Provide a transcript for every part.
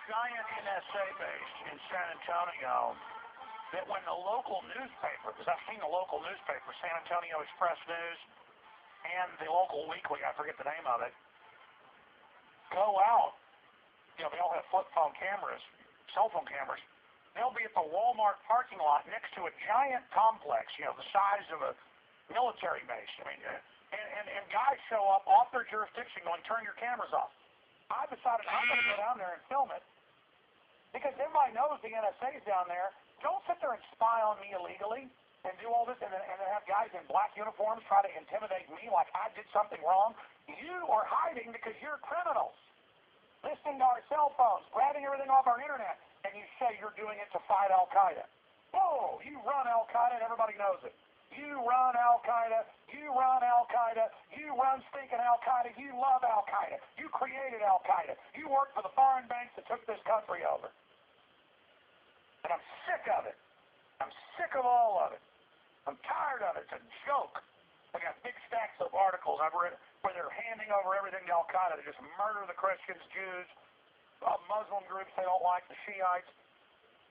giant NSA base in San Antonio that when the local newspaper, because I've seen the local newspaper, San Antonio Express News, and the local weekly, I forget the name of it, go out, they all have flip phone cameras, cell phone cameras, they'll be at the Walmart parking lot next to a giant complex, the size of a military base. I mean, and guys show up off their jurisdiction going, turn your cameras off. I decided I'm going to go down there and film it because everybody knows the NSA's down there. Don't sit there and spy on me illegally and do all this and then have guys in black uniforms try to intimidate me like I did something wrong. You are hiding because you're criminals. Listening to our cell phones, grabbing everything off our internet, and you say you're doing it to fight Al-Qaeda. Whoa, you run Al-Qaeda and everybody knows it. You run Al-Qaeda, you run Al-Qaeda, you run stinking Al-Qaeda, you love Al-Qaeda, you created Al-Qaeda, you worked for the foreign banks that took this country over. And I'm sick of it. I'm sick of all of it. I'm tired of it. It's a joke. I got big stacks of articles I've read where they're handing over everything to Al-Qaeda to just murder the Christians, Jews, Muslim groups they don't like, the Shiites.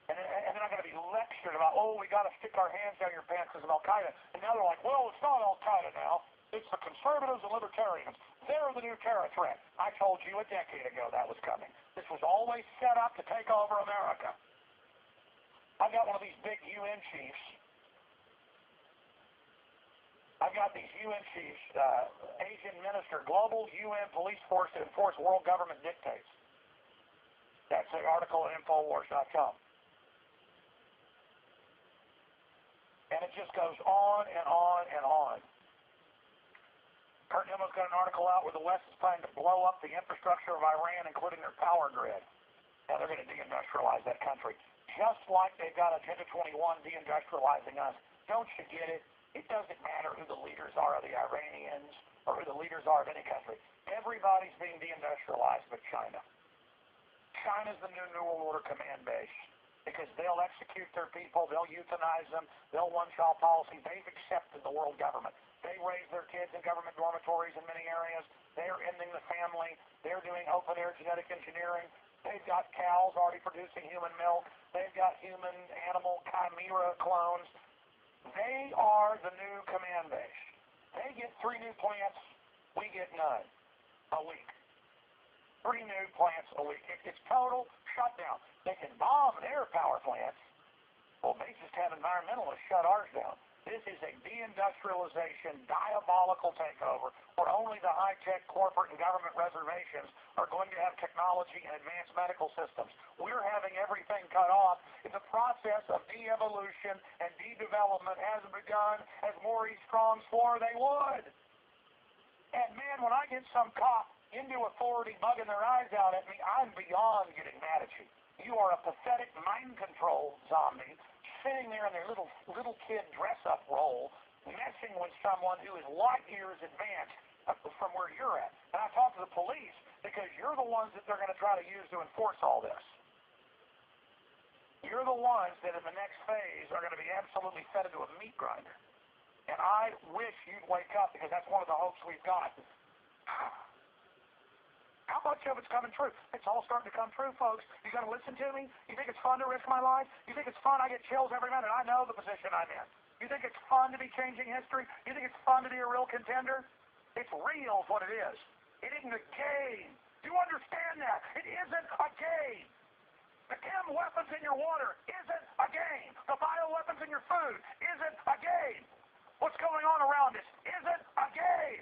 And then I'm going to be lectured about, we got to stick our hands down your pants because of Al-Qaeda. And now they're like, well, it's not Al-Qaeda now. It's the conservatives and libertarians. They're the new terror threat. I told you a decade ago that was coming. This was always set up to take over America. I've got one of these big UN chiefs. I've got these UN chiefs, Asian minister, global UN police force to enforce world government dictates. That's the article at INFOEWARS.com. And it just goes on and on and on. Kurt Nimel's got an article out where the West is planning to blow up the infrastructure of Iran, including their power grid. Now they're going to deindustrialize that country. Just like they've got Agenda 21 deindustrializing us. Don't you get it? It doesn't matter who the leaders are of the Iranians or who the leaders are of any country. Everybody's being deindustrialized but China. China's the new World Order command base because they'll execute their people, they'll euthanize them, they'll one-child policy. They've accepted the world government. They raise their kids in government dormitories in many areas. They're ending the family. They're doing open-air genetic engineering. They've got cows already producing human milk. They've got human-animal chimera clones. They are the new command base. They get 3 new plants. We get none a week. 3 new plants a week. It's total shutdown. They can bomb their power plants. Well, they just have environmentalists shut ours down. This is a deindustrialization, diabolical takeover where only the high-tech corporate and government reservations are going to have technology and advanced medical systems. We're having everything cut off. The process of de-evolution and de-development has begun, as Maurice Strong swore they would. And man, when I get some cop into authority bugging their eyes out at me, I'm beyond getting mad at you. You are a pathetic mind control zombie sitting there in their little kid dress-up role, messing with someone who is light years advanced from where you're at. And I talk to the police because you're the ones that they're going to try to use to enforce all this. You're the ones that in the next phase are going to be absolutely fed into a meat grinder. And I wish you'd wake up because that's one of the hopes we've got. How much of it's coming true? It's all starting to come true, folks. You got to listen to me? You think it's fun to risk my life? You think it's fun? I get chills every minute. I know the position I'm in. You think it's fun to be changing history? You think it's fun to be a real contender? It's real is what it is. It isn't a game. Do you understand that? It isn't a game. The chem weapons in your water isn't a game. The bioweapons in your food isn't a game. What's going on around us isn't